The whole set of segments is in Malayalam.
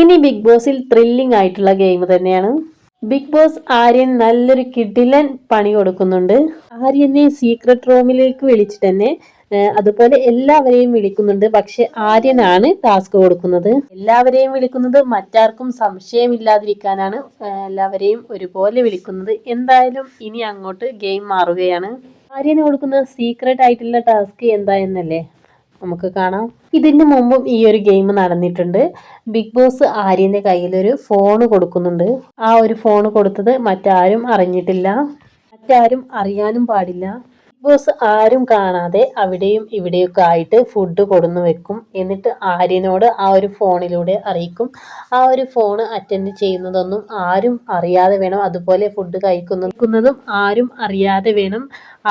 ഇനി ബിഗ് ബോസിൽ ത്രില്ലിംഗ് ആയിട്ടുള്ള ഗെയിം തന്നെയാണ്. ബിഗ് ബോസ് ആര്യൻ നല്ലൊരു കിടിലൻ പണി കൊടുക്കുന്നുണ്ട്. ആര്യനെ സീക്രട്ട് റൂമിലേക്ക് വിളിച്ചിട്ട് തന്നെ അതുപോലെ എല്ലാവരെയും വിളിക്കുന്നുണ്ട്. പക്ഷെ ആര്യനാണ് ടാസ്ക് കൊടുക്കുന്നത്. എല്ലാവരെയും വിളിക്കുന്നത് മറ്റാർക്കും സംശയമില്ലാതിരിക്കാനാണ്. എല്ലാവരെയും ഒരുപോലെ വിളിക്കുന്നത്. എന്തായാലും ഇനി അങ്ങോട്ട് ഗെയിം മാറുകയാണ്. ആര്യന് കൊടുക്കുന്ന സീക്രട്ട് ആയിട്ടുള്ള ടാസ്ക് എന്താ എന്നല്ലേ നമുക്ക് കാണാം. ഇതിന് മുമ്പും ഈ ഒരു ഗെയിം നടന്നിട്ടുണ്ട്. ബിഗ് ബോസ് ആര്യന്റെ കയ്യിൽ ഒരു ഫോൺ കൊടുക്കുന്നുണ്ട്. ആ ഒരു ഫോൺ കൊടുത്തത് മറ്റാരും അറിഞ്ഞിട്ടില്ല, മറ്റാരും അറിയാനും പാടില്ല. ബിഗ് ബോസ് ആരും കാണാതെ അവിടെയും ഇവിടെയൊക്കെ ആയിട്ട് ഫുഡ് കൊടുന്നു വെക്കും. എന്നിട്ട് ആര്യനോട് ആ ഒരു ഫോണിലൂടെ അറിയിക്കും. ആ ഒരു ഫോൺ അറ്റൻഡ് ചെയ്യുന്നതൊന്നും ആരും അറിയാതെ വേണം. അതുപോലെ ഫുഡ് കഴിക്കുന്നതും ആരും അറിയാതെ വേണം.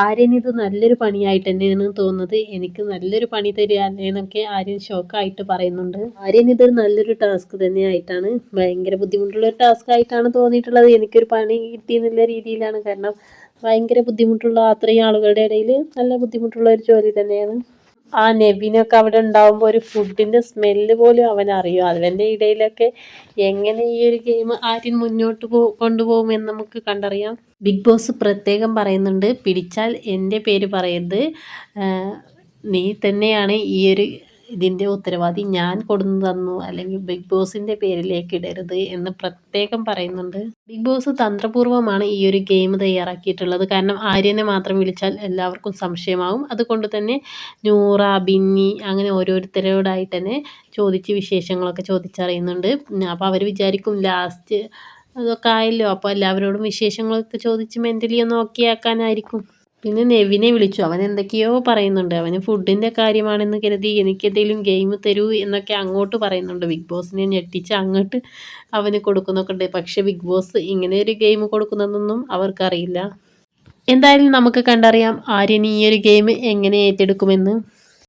ആര്യൻ ഇത് നല്ലൊരു പണിയായിട്ട് തന്നെയാണ് തോന്നുന്നത്. എനിക്ക് നല്ലൊരു പണി തരിക എന്നൊക്കെ ആര്യൻ ഷോക്കായിട്ട് പറയുന്നുണ്ട്. ആര്യൻ ഇതൊരു നല്ലൊരു ടാസ്ക് തന്നെയായിട്ടാണ്, ഭയങ്കര ബുദ്ധിമുട്ടുള്ള ഒരു ടാസ്ക് ആയിട്ടാണ് തോന്നിയിട്ടുള്ളത്. എനിക്കൊരു പണി കിട്ടി എന്നുള്ള രീതിയിലാണ്. കാരണം ഭയങ്കര ബുദ്ധിമുട്ടുള്ള, അത്രയും ആളുകളുടെ ഇടയിൽ നല്ല ബുദ്ധിമുട്ടുള്ള ഒരു ജോലി തന്നെയാണ്. ആ നെവിനൊക്കെ അവിടെ ഉണ്ടാവുമ്പോൾ ഒരു ഫുഡിന്റെ സ്മെല്ല് പോലും അവൻ അറിയും. അവൻ്റെ ഇടയിലൊക്കെ എങ്ങനെ ഈ ഒരു ഗെയിം ആര്യൻ മുന്നോട്ട് കൊണ്ടുപോകുമെന്ന് നമുക്ക് കണ്ടറിയാം. ബിഗ് ബോസ് പ്രത്യേകം പറയുന്നുണ്ട്, പിടിച്ചാൽ എൻ്റെ പേര് പറയരുത്, നീ തന്നെയാണ് ഈ ഒരു ഇതിൻ്റെ ഉത്തരവാദി, ഞാൻ കൊടുന്നു തന്നു, അല്ലെങ്കിൽ ബിഗ് ബോസിൻ്റെ പേരിലേക്ക് ഇടരുത് എന്ന് പ്രത്യേകം പറയുന്നുണ്ട്. ബിഗ് ബോസ് തന്ത്രപൂർവ്വമാണ് ഈ ഒരു ഗെയിം തയ്യാറാക്കിയിട്ടുള്ളത്. കാരണം ആര്യനെ മാത്രം വിളിച്ചാൽ എല്ലാവർക്കും സംശയമാവും. അതുകൊണ്ട് തന്നെ നൂറ, ബിന്നി അങ്ങനെ ഓരോരുത്തരോടായിട്ട് തന്നെ ചോദിച്ച് വിശേഷങ്ങളൊക്കെ ചോദിച്ചറിയുന്നുണ്ട്. അപ്പോൾ അവർ വിചാരിക്കും ലാസ്റ്റ് അതൊക്കെ ആയല്ലോ, അപ്പോൾ എല്ലാവരോടും വിശേഷങ്ങളൊക്കെ ചോദിച്ച് മെൻ്റലി ഒന്ന് ഓക്കെ ആക്കാനായിരിക്കും. പിന്നെ നെവിനെ വിളിച്ചു. അവൻ എന്തൊക്കെയോ പറയുന്നുണ്ട്. അവന് ഫുഡിൻ്റെ കാര്യമാണെന്ന് കരുതി എനിക്കെന്തെങ്കിലും ഗെയിം തരൂ എന്നൊക്കെ അങ്ങോട്ട് പറയുന്നുണ്ട്. ബിഗ് ബോസിനെ ഞെട്ടിച്ച് അങ്ങോട്ട് അവന് കൊടുക്കുന്നൊക്കെ ഉണ്ട്. പക്ഷേ ബിഗ് ബോസ് ഇങ്ങനെ ഒരു ഗെയിം കൊടുക്കുന്നതൊന്നും അവർക്കറിയില്ല. എന്തായാലും നമുക്ക് കണ്ടറിയാം ആര്യൻ ഈ ഒരു ഗെയിം എങ്ങനെ ഏറ്റെടുക്കുമെന്ന്.